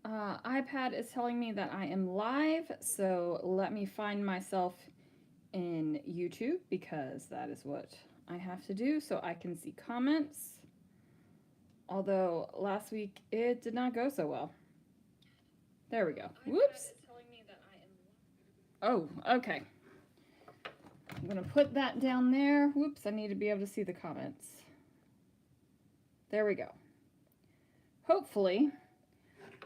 iPad is telling me that I am live, so let me find myself in YouTube because that is what I have to do so I can see comments. Although last week it did not go so well. There we go. Whoops. Oh, okay. I'm gonna put that down there. Whoops, I need to be able to see the comments. There we go. Hopefully,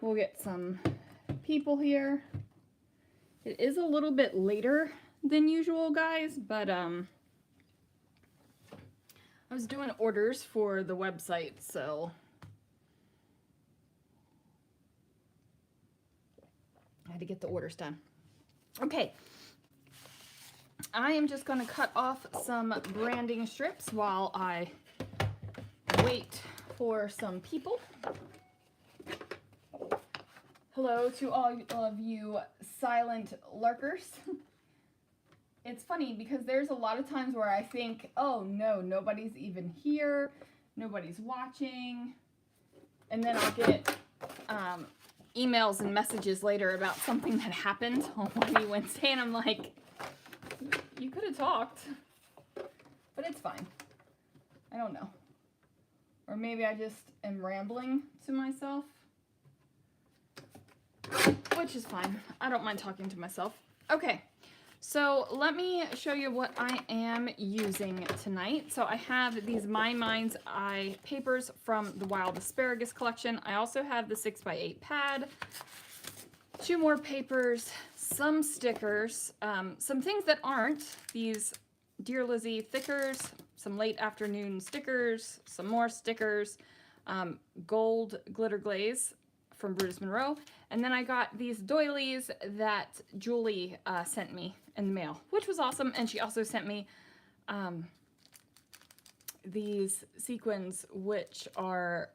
we'll get some people here. It is a little bit later than usual, guys, but I was doing orders for the website, so I had to get the orders done. Okay, I am just going to cut off some branding strips while I wait for some people. Hello to all of you silent lurkers. It's funny because there's a lot of times where I think, oh no, nobody's even here, nobody's watching, and then I'll get emails and messages later about something that happened on Winey Wednesday, and I'm like, you could have talked, but it's fine. I don't know. Or maybe I just am rambling to myself, which is fine. I don't mind talking to myself. Okay, so let me show you what I am using tonight. So I have these My Mind's Eye papers from the Wild Asparagus collection. I also have the 6x8 pad, 2 more papers, some stickers, some things that aren't these Dear Lizzie thickers, some late afternoon stickers, some more stickers, gold glitter glaze from Brutus Monroe, and then I got these doilies that Julie sent me in the mail, which was awesome. And she also sent me these sequins, which are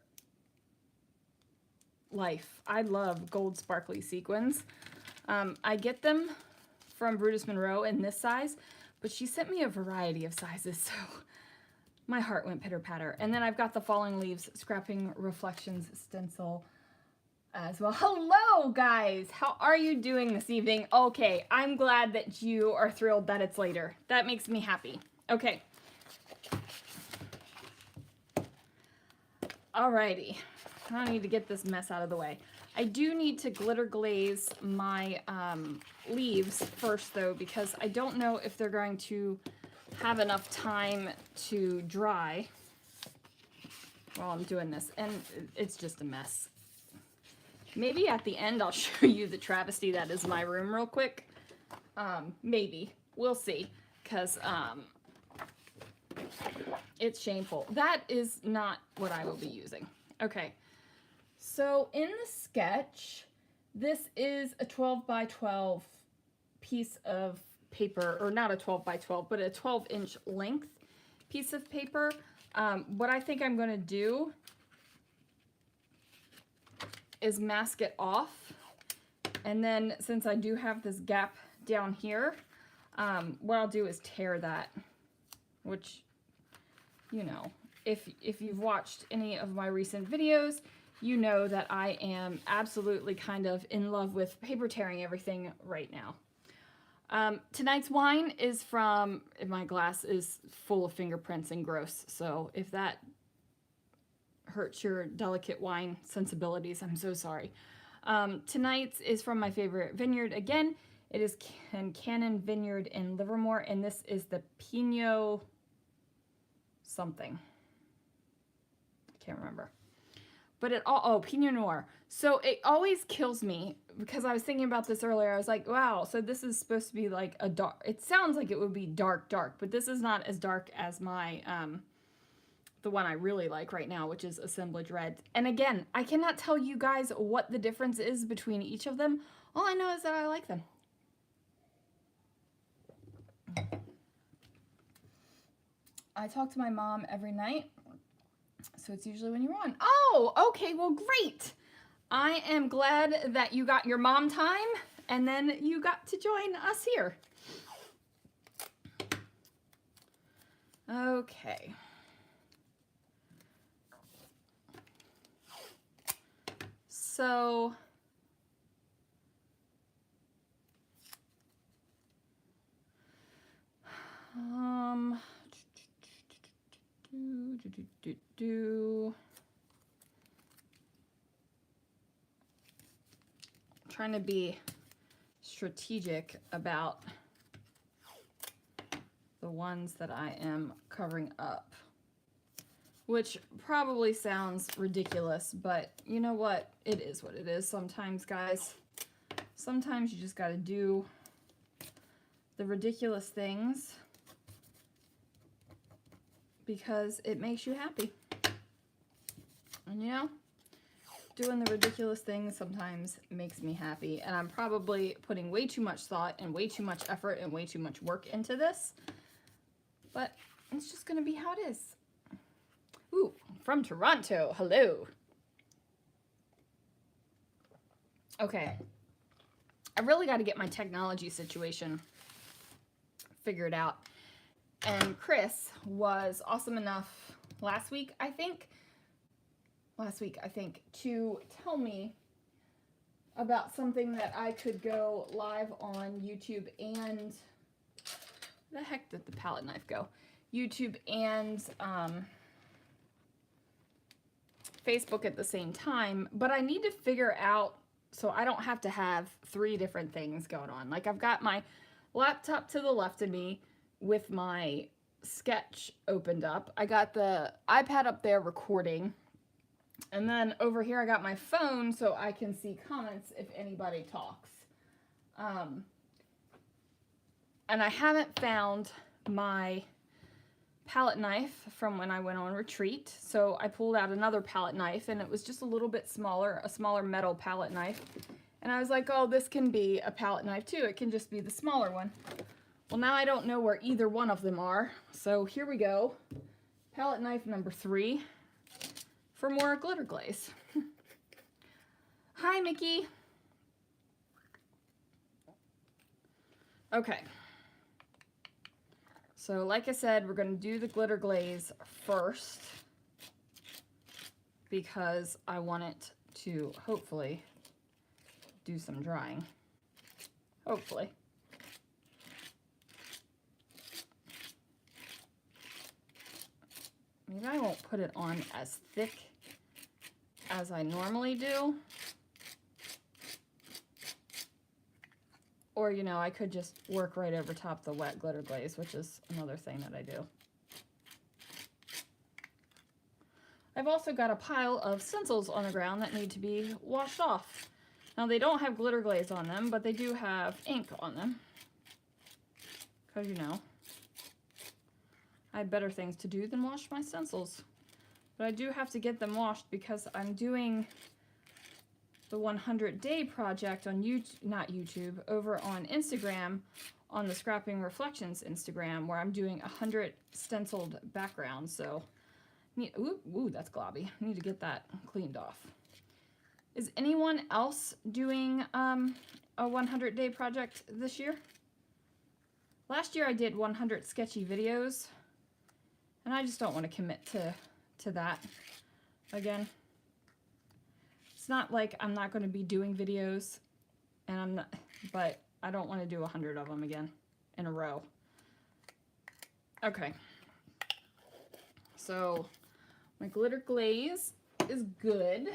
life. I love gold sparkly sequins. I get them from Brutus Monroe in this size, but she sent me a variety of sizes, so my heart went pitter-patter. And then I've got the Falling Leaves Scrapping Reflections stencil as well. Hello, guys! How are you doing this evening? Okay, I'm glad that you are thrilled that it's later. That makes me happy. Okay. Alrighty. I need to get this mess out of the way. I do need to glitter glaze my leaves first, though, because I don't know if they're going to have enough time to dry while I'm doing this, and it's just a mess. Maybe at the end I'll show you the travesty that is my room real quick. Maybe. We'll see, because it's shameful. That is not what I will be using. Okay. So in the sketch, this is a 12 by 12 piece of paper, or not a 12 by 12, but a 12-inch length piece of paper. What I think I'm going to do is mask it off, and then since I do have this gap down here, what I'll do is tear that, which, you know, if you've watched any of my recent videos, you know that I am absolutely kind of in love with paper tearing everything right now. Tonight's wine is from, my glass is full of fingerprints and gross, so if that hurts your delicate wine sensibilities, I'm so sorry. Tonight's is from my favorite vineyard again. It is Cannon Vineyard in Livermore, and this is the Pinot something. I can't remember. But it all, oh, Pinot Noir. So it always kills me, because I was thinking about this earlier. I was like, wow, so this is supposed to be like a dark, it sounds like it would be dark, but this is not as dark as my, the one I really like right now, which is Assemblage Red. And again, I cannot tell you guys what the difference is between each of them. All I know is that I like them. I talk to my mom every night, so it's usually when you're on. Oh, okay, well, great. I am glad that you got your mom time, and then you got to join us here. Okay. So Um, trying to be strategic about the ones that I am covering up, which probably sounds ridiculous, but you know what? It is what it is sometimes, guys. Sometimes you just got to do the ridiculous things because it makes you happy. And you know, doing the ridiculous things sometimes makes me happy, and I'm probably putting way too much thought and way too much effort and way too much work into this, but it's just gonna be how it is. Ooh, from Toronto, hello. Okay, I really got to get my technology situation figured out, and Chris was awesome enough last week, I think, to tell me about something that I could go live on YouTube and, the heck did the palette knife go? YouTube and Facebook at the same time, but I need to figure out so I don't have to have 3 different things going on. Like, I've got my laptop to the left of me with my sketch opened up. I got the iPad up there recording. And then over here I got my phone so I can see comments if anybody talks. And I haven't found my palette knife from when I went on retreat. So I pulled out another palette knife, and it was just a little bit smaller, a smaller metal palette knife. And I was like, oh, this can be a palette knife too. It can just be the smaller one. Well, now I don't know where either one of them are. So here we go. Palette knife number 3 for more glitter glaze. Hi, Mickey. Okay. So like I said, we're going to do the glitter glaze first because I want it to hopefully do some drying. Hopefully. Maybe I won't put it on as thick as I normally do. Or, you know, I could just work right over top the wet glitter glaze, which is another thing that I do. I've also got a pile of stencils on the ground that need to be washed off. Now, they don't have glitter glaze on them, but they do have ink on them. Because, you know, I had better things to do than wash my stencils. But I do have to get them washed because I'm doing the 100-day project on YouTube, over on Instagram, on the Scrapping Reflections Instagram, where I'm doing 100 stenciled backgrounds. So, ooh, that's globby. I need to get that cleaned off. Is anyone else doing a 100-day project this year? Last year I did 100 sketchy videos, and I just don't want to commit to that again. It's not like I'm not going to be doing videos, and but I don't want to do 100 of them again in a row. Okay. So my glitter glaze is good.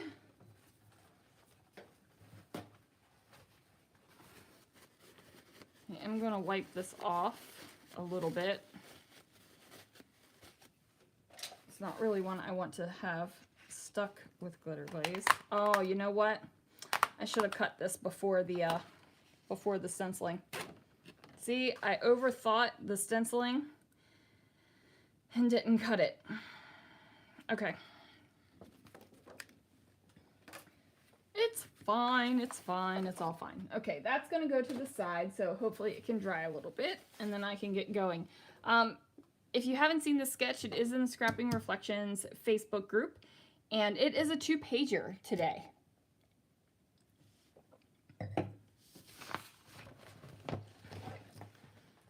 I'm going to wipe this off a little bit. It's not really one I want to have stuck with glitter glaze. Oh, you know what? I should have cut this before the stenciling. See, I overthought the stenciling and didn't cut it. Okay. It's fine, it's fine, it's all fine. Okay, that's gonna go to the side, so hopefully it can dry a little bit, and then I can get going. If you haven't seen this sketch, it is in the Scrapping Reflections Facebook group, and it is a 2-pager today. All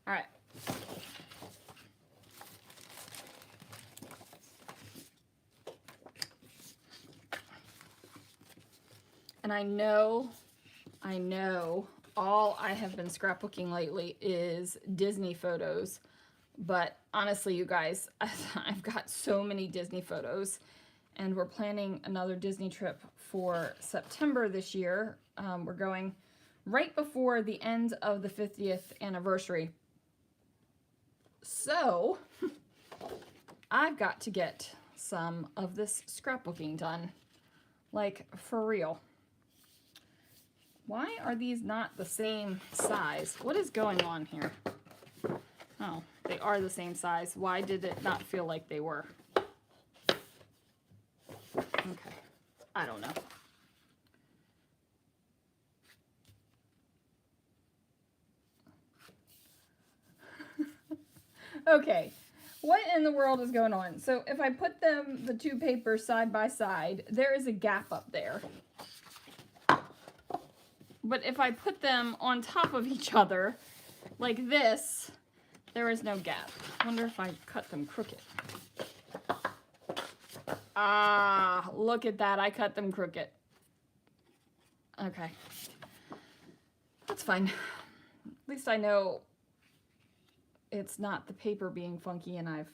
right. And I know, all I have been scrapbooking lately is Disney photos, But honestly, you guys, I've got so many Disney photos, and we're planning another Disney trip for September this year. We're going right before the end of the 50th anniversary. So I've got to get some of this scrapbooking done, like for real. Why are these not the same size? What is going on here? Oh, they are the same size. Why did it not feel like they were? Okay, I don't know. Okay, what in the world is going on? So if I put them, the two papers side by side, there is a gap up there. But if I put them on top of each other, like this, there is no gap. I wonder if I cut them crooked. Ah, look at that. I cut them crooked. Okay. That's fine. At least I know it's not the paper being funky, and I've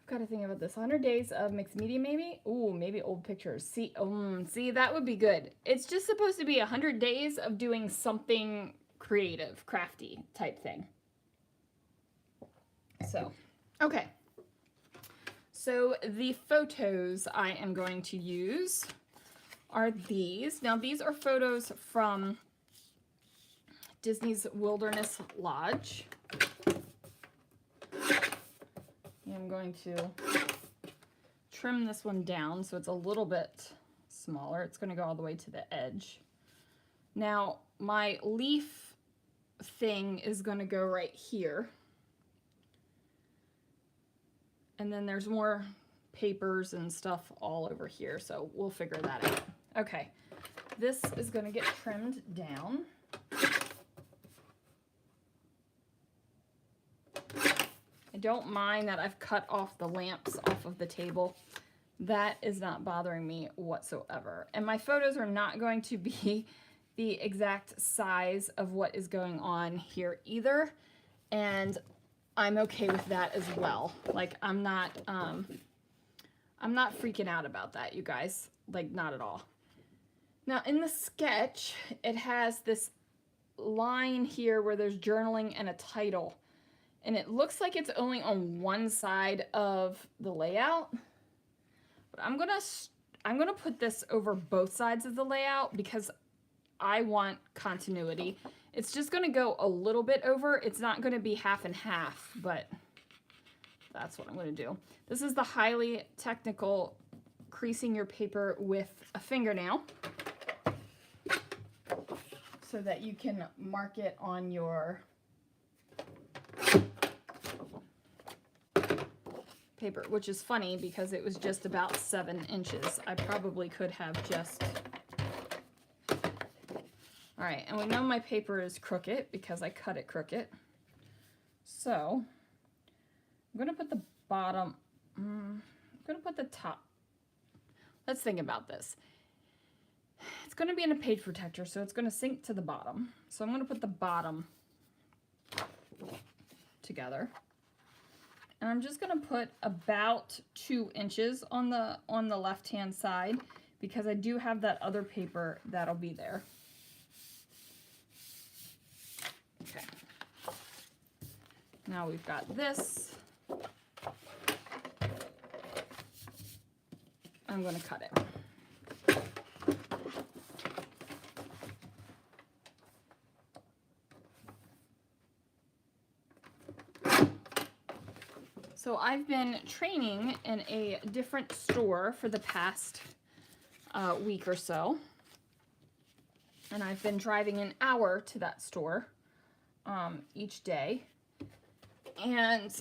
got to think about this. 100 days of mixed media, maybe? Ooh, maybe old pictures. See, see, that would be good. It's just supposed to be 100 days of doing something creative, crafty type thing. So, okay. So the photos I am going to use are these. Now, these are photos from Disney's Wilderness Lodge. I'm going to trim this one down so it's a little bit smaller. It's going to go all the way to the edge. Now, my leaf thing is going to go right here. And then there's more papers and stuff all over here, so we'll figure that out. Okay, this is going to get trimmed down. I don't mind that I've cut off the lamps off of the table. That is not bothering me whatsoever. And my photos are not going to be the exact size of what is going on here either. And I'm okay with that as well. Like, I'm not freaking out about that, you guys. Like, not at all. Now, in the sketch, it has this line here where there's journaling and a title. And it looks like it's only on one side of the layout. But I'm gonna put this over both sides of the layout because I want continuity. It's just gonna go a little bit over. It's not gonna be half and half, but that's what I'm gonna do. This is the highly technical creasing your paper with a fingernail so that you can mark it on your paper, which is funny because it was just about 7 inches. I probably could have just... All right, and we know my paper is crooked because I cut it crooked. So I'm gonna put the bottom, I'm gonna put the top. Let's think about this. It's gonna be in a page protector, so it's gonna sink to the bottom. So I'm gonna put the bottom together. And I'm just gonna put about 2 inches on the left-hand side because I do have that other paper that'll be there. Okay. Now we've got this. I'm gonna cut it. So I've been training in a different store for the past week or so. And I've been driving an hour to that store each day. And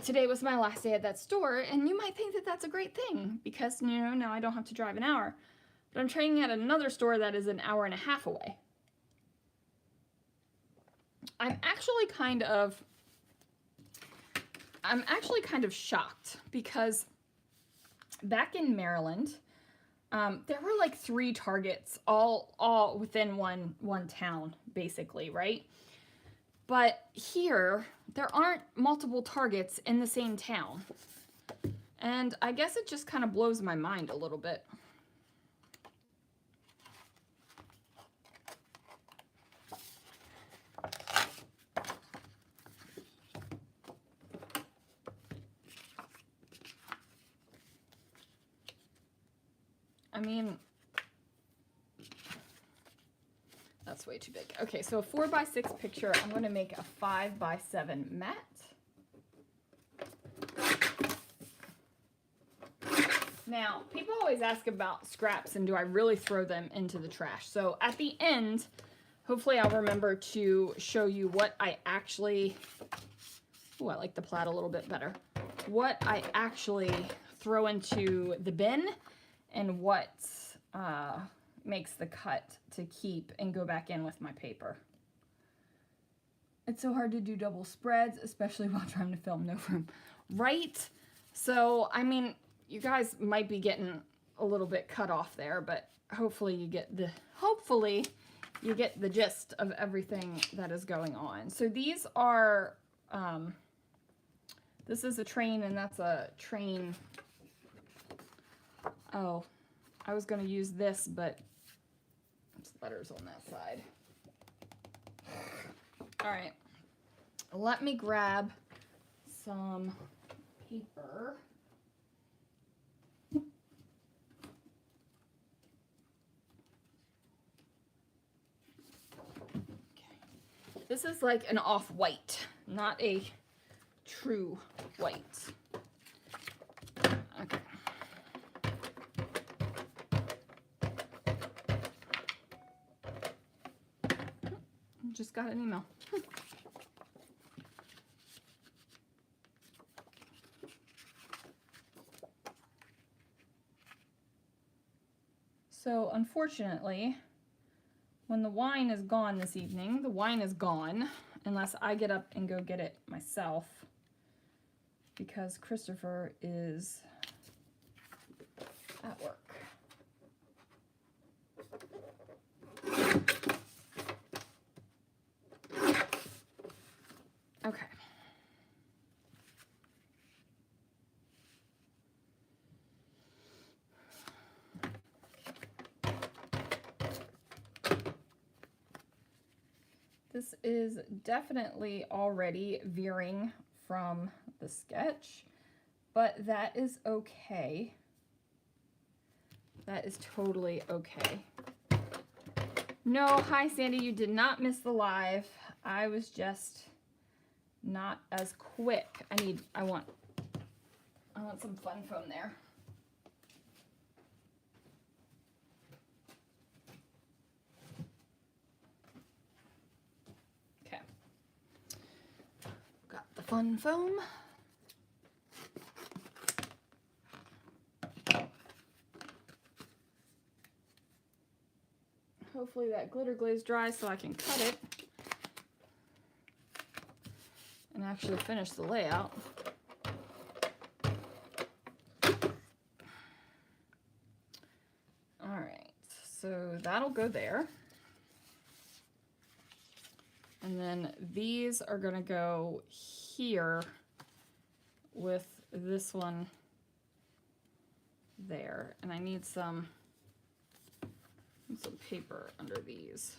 today was my last day at that store. And you might think that that's a great thing because, you know, now I don't have to drive an hour. But I'm training at another store that is an hour and a half away. I'm actually kind of shocked because back in Maryland, there were like 3 Targets all within one town, basically, right? But here, there aren't multiple Targets in the same town. And I guess it just kind of blows my mind a little bit. I mean, that's way too big. Okay, so a 4x6 picture, I'm going to make a 5x7 mat. Now, people always ask about scraps and do I really throw them into the trash. So at the end, hopefully I'll remember to show you what I actually, oh, I like the plaid a little bit better, what I actually throw into the bin and what makes the cut to keep and go back in with my paper. It's so hard to do double spreads, especially while trying to film no room. Right? So, I mean, you guys might be getting a little bit cut off there, but hopefully you get the gist of everything that is going on. So these are, this is a train and that's a train. Oh, I was going to use this, but it's letters on that side. All right, let me grab some paper. This is like an off-white, not a true white. Okay. Just got an email. So unfortunately, when the wine is gone this evening, the wine is gone unless I get up and go get it myself because Christopher is at work. Okay. This is definitely already veering from the sketch, but that is okay. That is totally okay. No, hi Sandy, you did not miss the live. I was just not as quick. I want some fun foam there. Okay. Got the fun foam. Hopefully that glitter glaze dries so I can cut it and actually finish the layout. All right, so that'll go there. And then these are gonna go here with this one there. And I need some paper under these.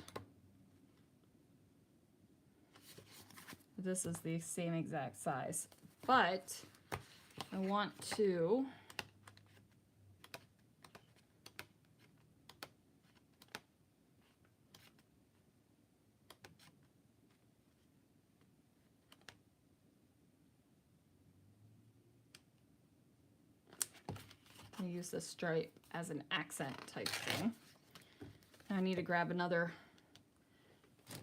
This is the same exact size, but I want to use this stripe as an accent type thing. I need to grab another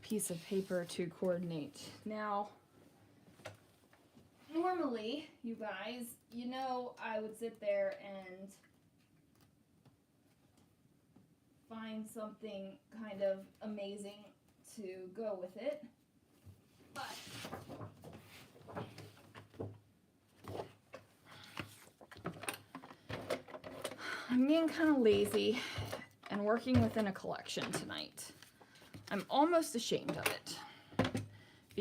piece of paper to coordinate. Now, normally, you guys, you know, I would sit there and find something kind of amazing to go with it, but I'm being kind of lazy and working within a collection tonight. I'm almost ashamed of it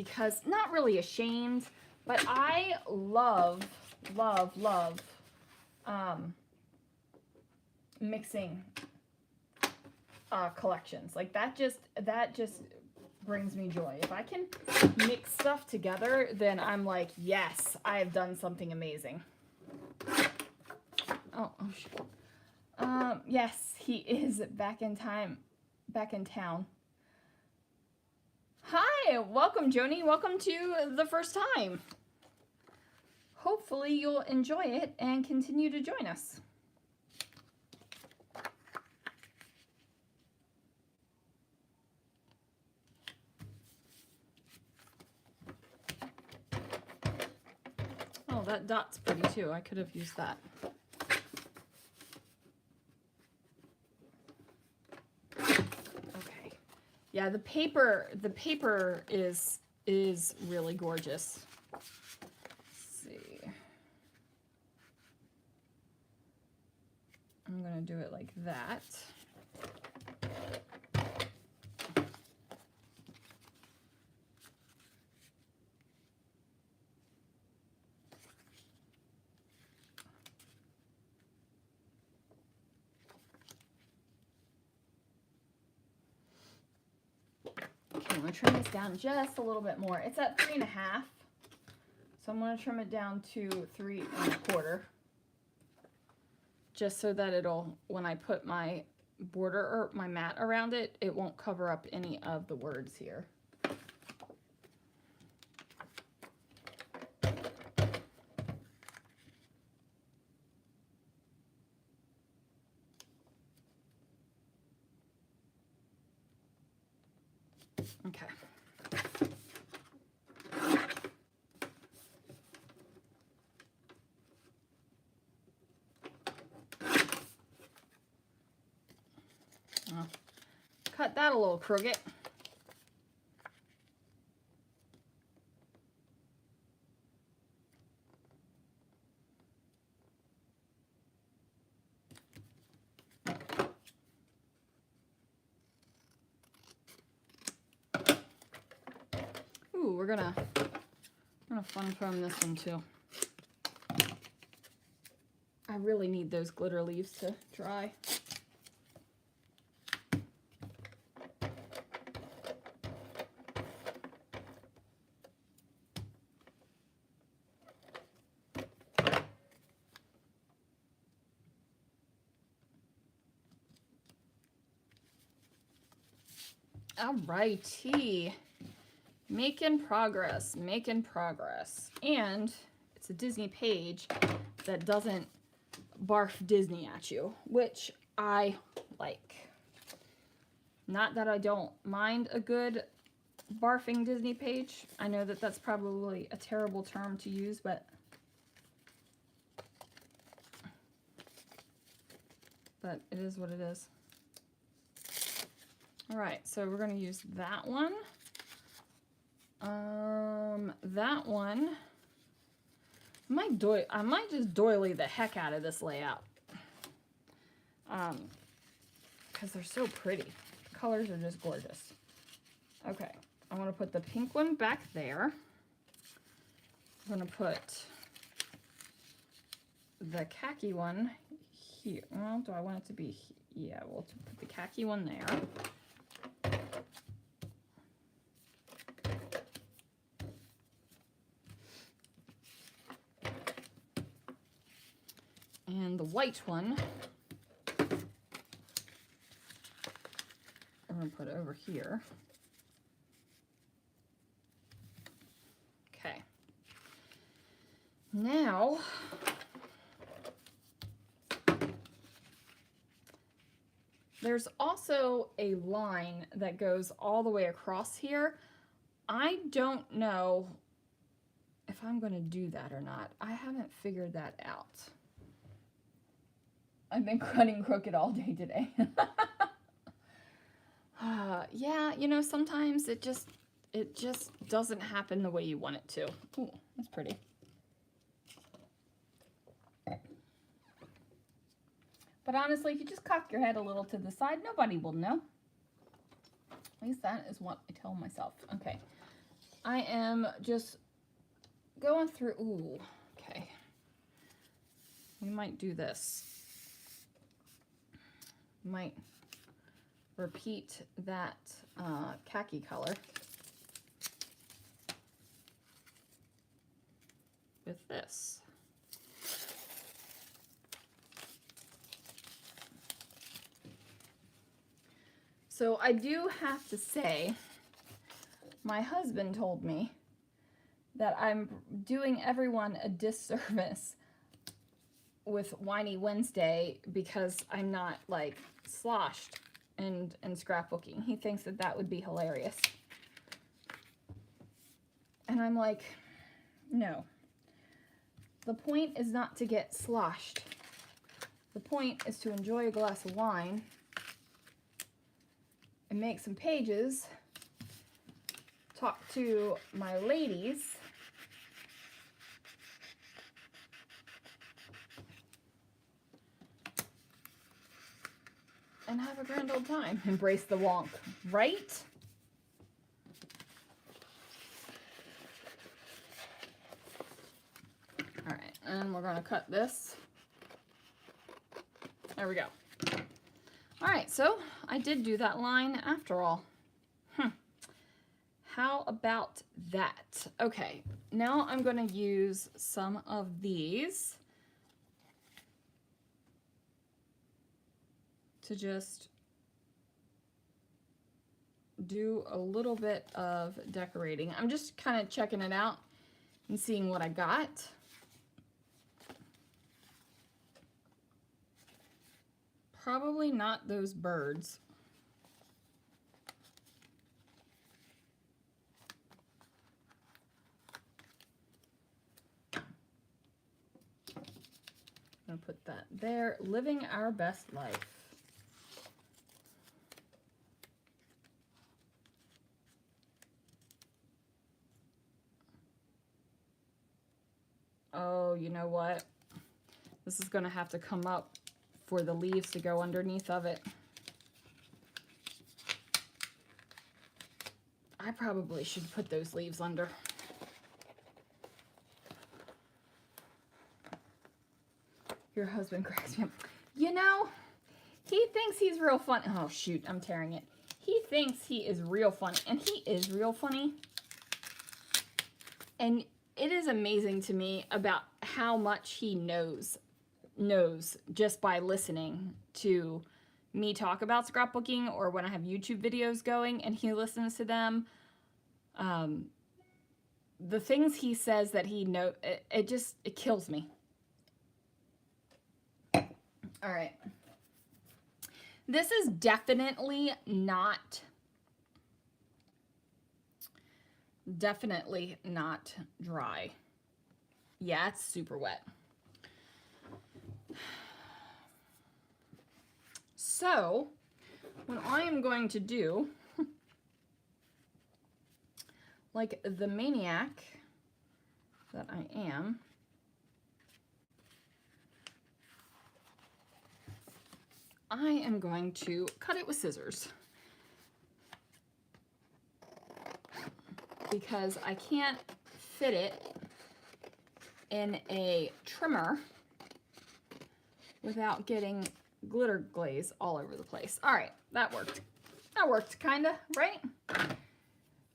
because, not really ashamed, but I love, love, love mixing collections. Like that just brings me joy. If I can mix stuff together, then I'm like, yes, I have done something amazing. Oh shoot. Yes, he is back in town. Hi, welcome Joni. Welcome to the first time. Hopefully you'll enjoy it and continue to join us. Oh, that dot's pretty too. I could have used that. Okay. Yeah, the paper is really gorgeous. Let's see. I'm going to do it like that. I'm going to trim this down just a little bit more. It's at 3.5, so I'm going to trim it down to 3.25, just so that it'll, when I put my border or my mat around it, it won't cover up any of the words here. Okay. Cut that a little crooked. Ooh, we're gonna fun foam this one too. I really need those glitter leaves to dry. Alrighty. Making progress, making progress. And it's a Disney page that doesn't barf Disney at you, which I like. Not that I don't mind a good barfing Disney page. I know that that's probably a terrible term to use, but it is what it is. All right, so we're going to use that one. That one, I might just doily the heck out of this layout. Because they're so pretty. The colors are just gorgeous. Okay, I want to put the pink one back there. I'm going to put the khaki one here. Well, do I want it to be, yeah, we'll put the khaki one there. And the white one, I'm going to put over here. Okay. Now, there's also a line that goes all the way across here. I don't know if I'm going to do that or not. I haven't figured that out. I've been cutting crooked all day today. Yeah, you know, sometimes it just doesn't happen the way you want it to. Ooh, that's pretty. But honestly, if you just cock your head a little to the side, nobody will know. At least that is what I tell myself. Okay. I am just going through, ooh, okay. We might do this. Might repeat that khaki color with this. So I do have to say, my husband told me that I'm doing everyone a disservice with Winey Wednesday because I'm not like sloshed and scrapbooking. He thinks that that would be hilarious. And I'm like, no. The point is not to get sloshed. The point is to enjoy a glass of wine and make some pages, talk to my ladies, and have a grand old time. Embrace the wonk, right? All right, and we're gonna cut this. There we go. All right, so I did do that line after all. How about that? Okay, now I'm gonna use some of these to just do a little bit of decorating. I'm just kind of checking it out and seeing what I got. Probably not those birds. I'm gonna put that there. Living our best life. Oh, you know what? This is gonna have to come up for the leaves to go underneath of it. I probably should put those leaves under. Your husband cracks me up. You know, he thinks he's real funny. Oh, shoot, I'm tearing it. He thinks he is real funny, and he is real funny. And it is amazing to me about how much he knows just by listening to me talk about scrapbooking, or when I have YouTube videos going and he listens to them. The things he says that he knows, it kills me. All right. This is definitely not dry. Yeah, it's super wet. So, what I am going to do, like the maniac that I am, I am going to cut it with scissors because I can't fit it in a trimmer without getting glitter glaze all over the place. All right, that worked. That worked, kinda, right?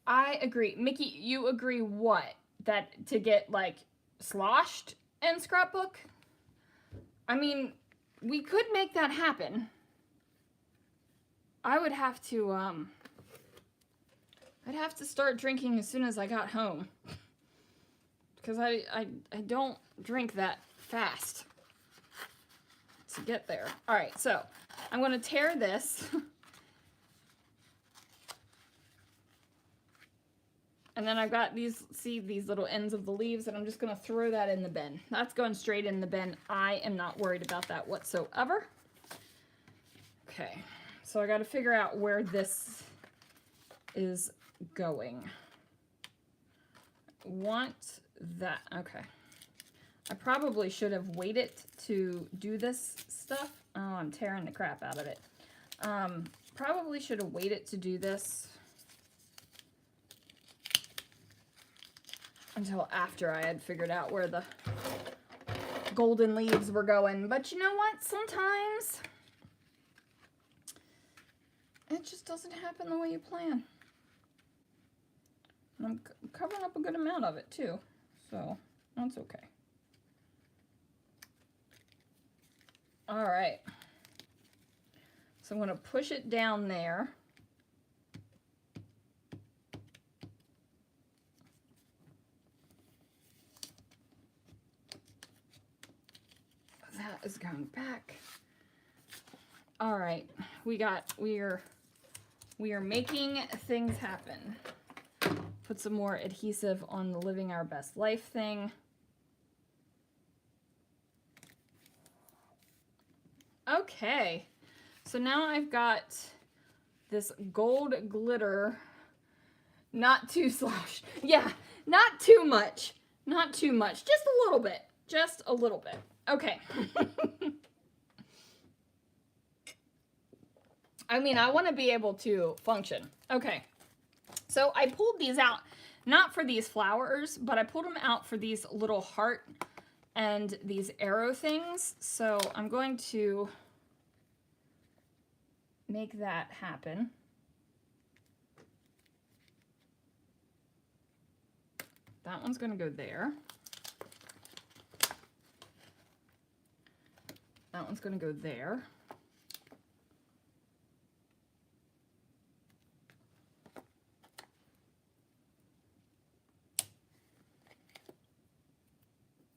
I agree. Mickey, you agree what? That to get, like, sloshed in Scrapbook? I mean, we could make that happen. I would have to, I'd have to start drinking as soon as I got home. Because I don't drink that fast to get there. All right, so I'm going to tear this. And then I've got these, see these little ends of the leaves, and I'm just going to throw that in the bin. That's going straight in the bin. I am not worried about that whatsoever. Okay, so I got to figure out where this is going. Want that, okay. I probably should have waited to do this stuff. Oh, I'm tearing the crap out of it. Probably should have waited to do this until after I had figured out where the golden leaves were going. But you know what? Sometimes it just doesn't happen the way you plan. And I'm covering up a good amount of it too, so that's okay. All right. So I'm going to push it down there. That is going back. All right, we are making things happen. Put some more adhesive on the Living Our Best Life thing. Okay, so now I've got this gold glitter, not too sloshed. Yeah, not too much, not too much, just a little bit, just a little bit. Okay. I mean, I want to be able to function. Okay. So I pulled these out, not for these flowers, but I pulled them out for these little heart and these arrow things. So I'm going to make that happen. That one's going to go there. That one's going to go there.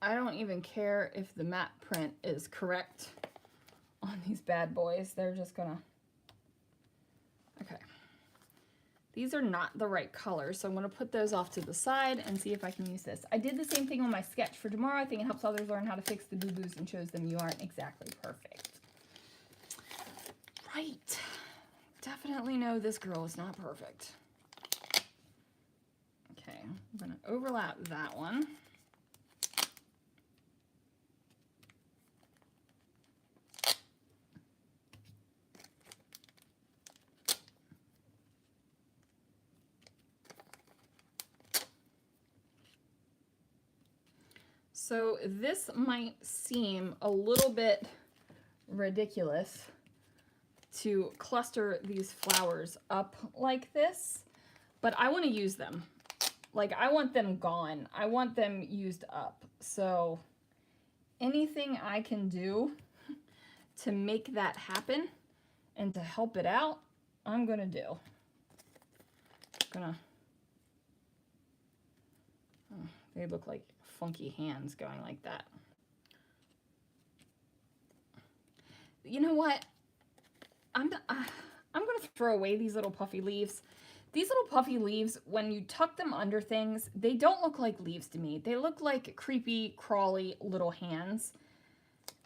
I don't even care if the matte print is correct on these bad boys. They're just gonna... Okay. These are not the right color, so I'm gonna put those off to the side and see if I can use this. I did the same thing on my sketch for tomorrow. I think it helps others learn how to fix the boo-boos and shows them you aren't exactly perfect. Right. Definitely know this girl is not perfect. Okay, I'm gonna overlap that one. So this might seem a little bit ridiculous to cluster these flowers up like this, but I want to use them. Like, I want them gone. I want them used up. So anything I can do to make that happen and to help it out, I'm gonna do. They look like funky hands going like that. You know what? I'm gonna throw away these little puffy leaves. These little puffy leaves, when you tuck them under things, they don't look like leaves to me. They look like creepy, crawly little hands.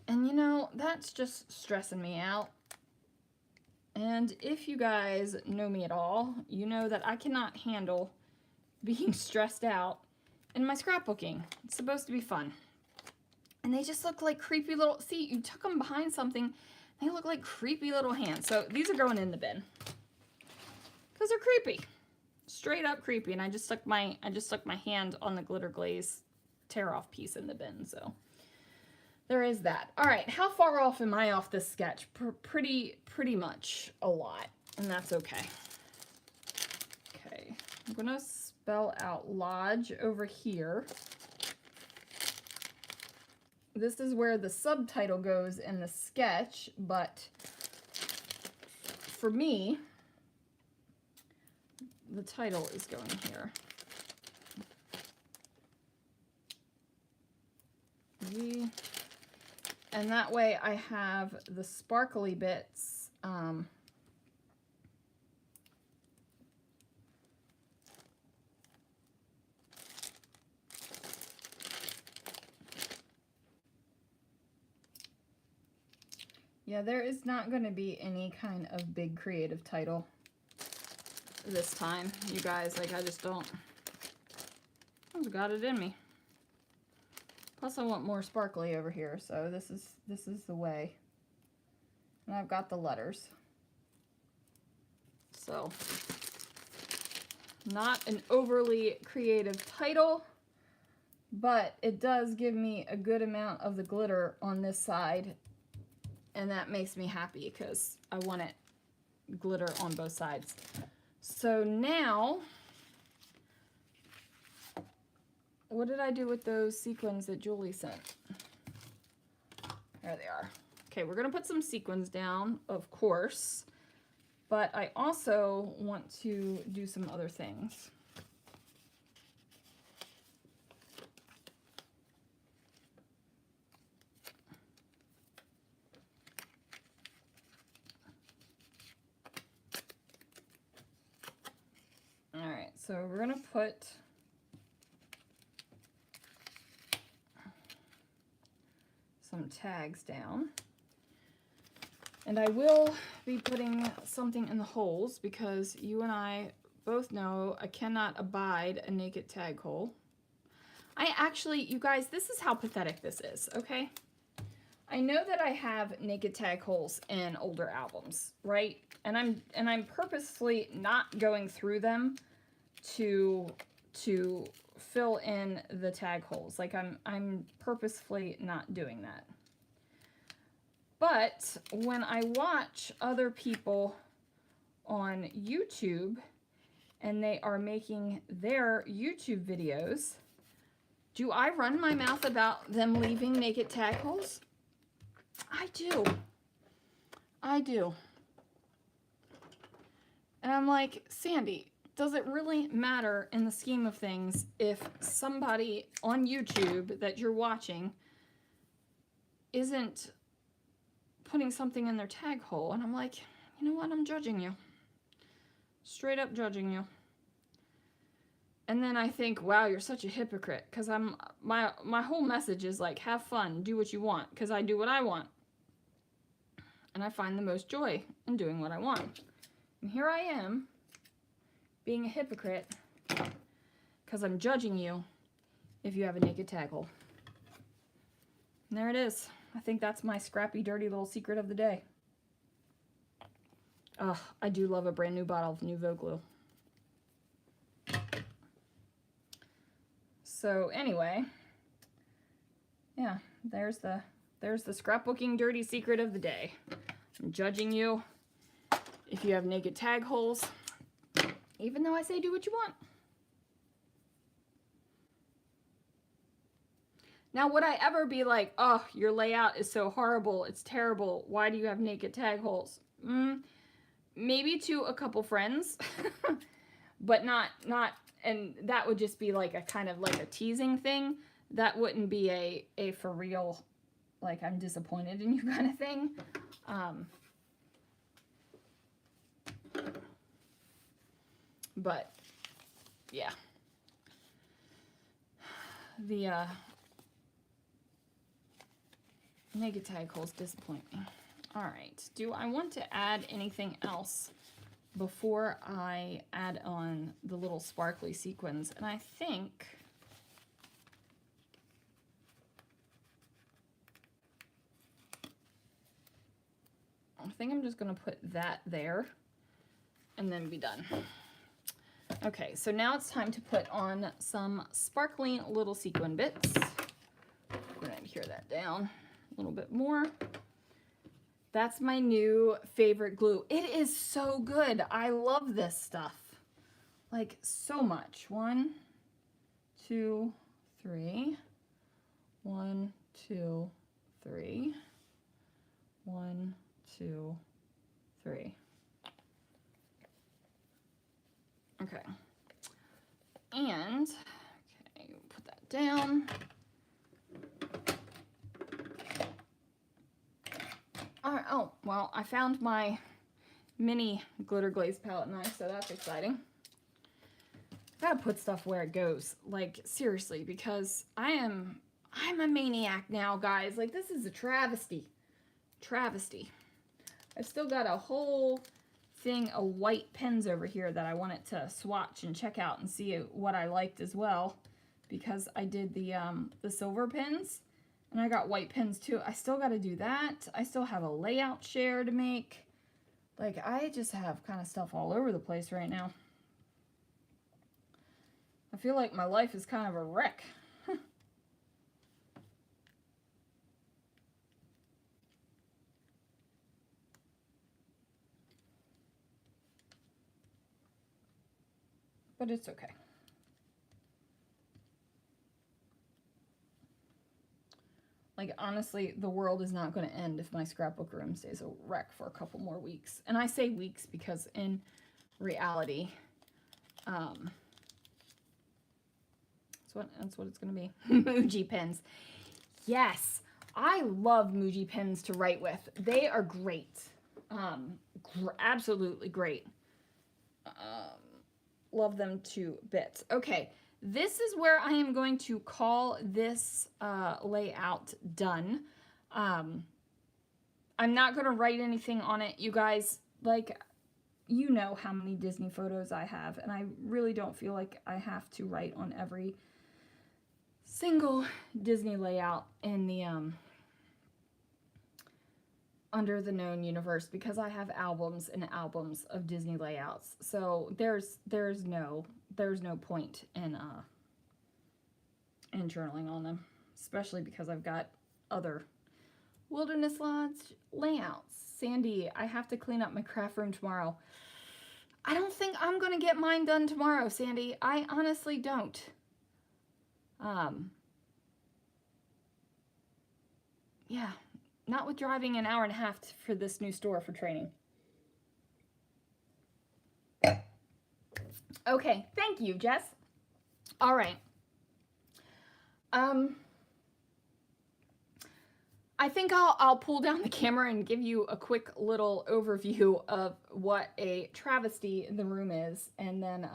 And you know, that's just stressing me out. And if you guys know me at all, you know that I cannot handle being stressed out in my scrapbooking. It's supposed to be fun. And they just look like creepy little, see, you tuck them behind something, they look like creepy little hands. So these are going in the bin. Because they're creepy. Straight up creepy. And I just stuck my hand on the glitter glaze tear off piece in the bin. So there is that. All right, how far off am I off this sketch? Pretty much a lot. And that's okay. Okay, I'm gonna spell out Lodge over here. This is where the subtitle goes in the sketch, but for me, the title is going here. And that way I have the sparkly bits yeah, there is not going to be any kind of big creative title this time, you guys. Like, I just don't. I've got it in me. Plus, I want more sparkly over here, so this is the way. And I've got the letters. So, not an overly creative title, but it does give me a good amount of the glitter on this side, and that makes me happy because I want it glitter on both sides. So now, what did I do with those sequins that Julie sent? There they are. Okay, we're gonna put some sequins down, of course, but I also want to do some other things. All right, so we're gonna put some tags down. And I will be putting something in the holes because you and I both know I cannot abide a naked tag hole. I actually, you guys, this is how pathetic this is, okay? I know that I have naked tag holes in older albums, right? And I'm purposely not going through them to fill in the tag holes. Like I'm purposefully not doing that. But when I watch other people on YouTube and they are making their YouTube videos, do I run my mouth about them leaving naked tag holes? I do. I do. And I'm like, Sandy, does it really matter in the scheme of things if somebody on YouTube that you're watching isn't putting something in their tag hole? And I'm like, you know what? I'm judging you. Straight up judging you. And then I think, wow, you're such a hypocrite, because my whole message is like, have fun, do what you want, because I do what I want. And I find the most joy in doing what I want. And here I am, being a hypocrite, because I'm judging you if you have a naked tag hole. And there it is. I think that's my scrappy, dirty little secret of the day. Oh, I do love a brand new bottle of Nouveau glue. So anyway, yeah, there's the scrapbooking dirty secret of the day. I'm judging you if you have naked tag holes, even though I say do what you want. Now, would I ever be like, oh, your layout is so horrible, it's terrible, why do you have naked tag holes? Maybe to a couple friends, but not, and that would just be like a kind of like a teasing thing. That wouldn't be a for real, like I'm disappointed in you kind of thing. But yeah, the naked tag holes disappoint me. All right, do I want to add anything else before I add on the little sparkly sequins? And I think I'm just gonna put that there and then be done. Okay, so now it's time to put on some sparkling little sequin bits. We're gonna adhere that down a little bit more. That's my new favorite glue. It is so good. I love this stuff. Like so much. 1, 2, 3. 1, 2, 3. 1, 2, 3. Okay. And, okay, put that down. All right, oh, well, I found my mini glitter glaze palette knife, so that's exciting. Gotta put stuff where it goes, like, seriously, because I'm a maniac now, guys. Like, this is a travesty. Travesty. I've still got a whole thing of white pens over here that I wanted to swatch and check out and see what I liked as well, because I did the silver pens. And I got white pens too. I still got to do that. I still have a layout share to make. Like, I just have kind of stuff all over the place right now. I feel like my life is kind of a wreck. but it's okay. Like, honestly, the world is not going to end if my scrapbook room stays a wreck for a couple more weeks. And I say weeks because in reality, that's what it's going to be. Muji pens. Yes, I love Muji pens to write with. They are great. Absolutely great. Love them to bits. Okay, this is where I am going to call this layout done. I'm not going to write anything on it, you guys. Like, you know how many Disney photos I have, and I really don't feel like I have to write on every single Disney layout in the under the known universe, because I have albums and albums of Disney layouts. So there's no point in journaling on them, especially because I've got other Wilderness Lodge layouts. Sandy, I have to clean up my craft room tomorrow. I don't think I'm gonna get mine done tomorrow, Sandy. I honestly don't. Yeah, not with driving an hour and a half for this new store for training. Okay, thank you, Jess. All right. I think I'll pull down the camera and give you a quick little overview of what a travesty the room is, and then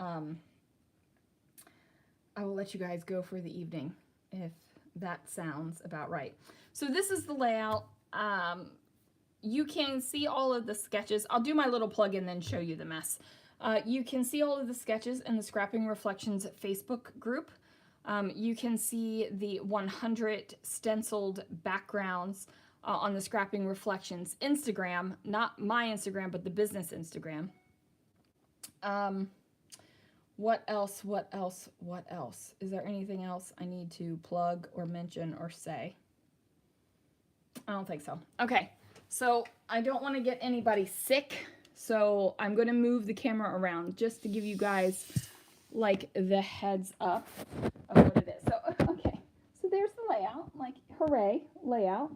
I will let you guys go for the evening, if that sounds about right. So this is the layout. You can see all of the sketches. I'll do my little plug and then show you the mess. You can see all of the sketches in the Scrapping Reflections Facebook group. You can see the 100 stenciled backgrounds on the Scrapping Reflections Instagram, not my Instagram, but the business Instagram. What else? Is there anything else I need to plug or mention or say? I don't think so. Okay, so I don't want to get anybody sick, so I'm going to move the camera around just to give you guys like the heads up of what it is. So, okay, so there's the layout, like, hooray, layout.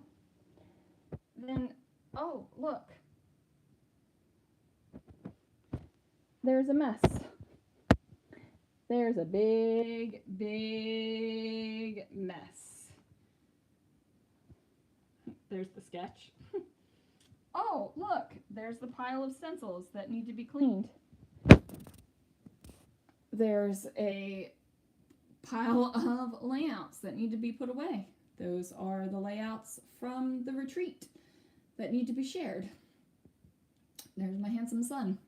Then, oh, look. There's a mess. There's a big, big mess. There's the sketch. Oh, look, there's the pile of stencils that need to be cleaned. There's a pile of layouts that need to be put away. Those are the layouts from the retreat that need to be shared. There's my handsome son.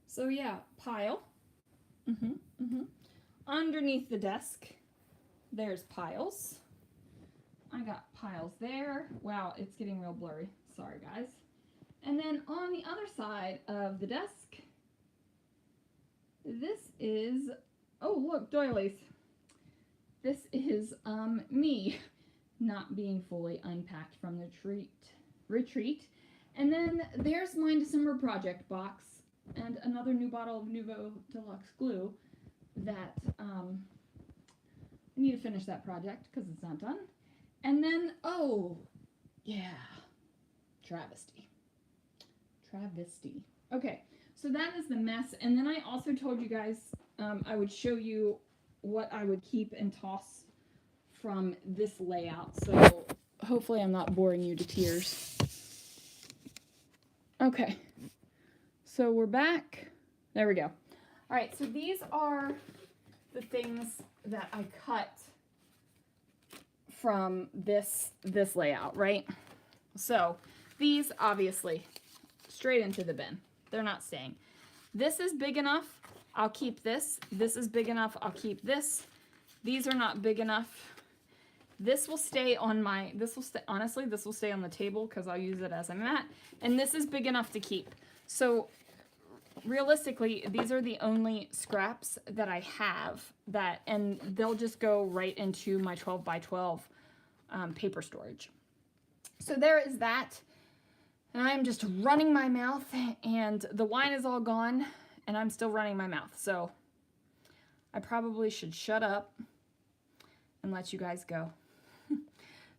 So yeah, pile. Underneath the desk, there's piles. I got piles there. Wow, it's getting real blurry. Sorry, guys. And then on the other side of the desk, this is, oh look, doilies. This is me not being fully unpacked from the retreat. And then there's my December project box and another new bottle of Nuvo Deluxe glue that I need to finish that project because it's not done. And then, oh, yeah, travesty. Okay, so that is the mess. And then I also told you guys I would show you what I would keep and toss from this layout. So hopefully I'm not boring you to tears. Okay, so we're back. There we go. All right, so these are the things that I cut from this layout, right? So these obviously straight into the bin. They're not staying. This is big enough, I'll keep this. This is big enough, I'll keep this. These are not big enough. This will stay on my, honestly, this will stay on the table because I'll use it as a mat. And this is big enough to keep. So realistically, these are the only scraps that I have that, and they'll just go right into my 12 by 12 paper storage. So there is that. And I'm just running my mouth, and the wine is all gone, and I'm still running my mouth. So I probably should shut up and let you guys go.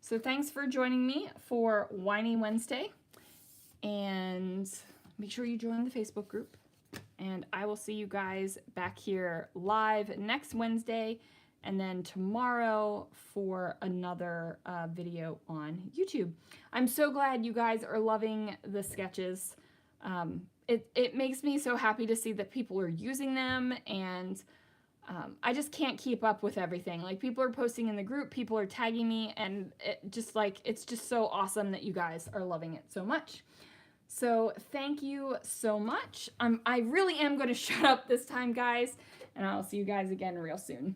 So thanks for joining me for Winey Wednesday. And make sure you join the Facebook group. And I will see you guys back here live next Wednesday, and then tomorrow for another video on YouTube. I'm so glad you guys are loving the sketches. It makes me so happy to see that people are using them, and I just can't keep up with everything. Like, people are posting in the group, people are tagging me, and it's just so awesome that you guys are loving it so much. So thank you so much. I really am going to shut up this time, guys, and I'll see you guys again real soon.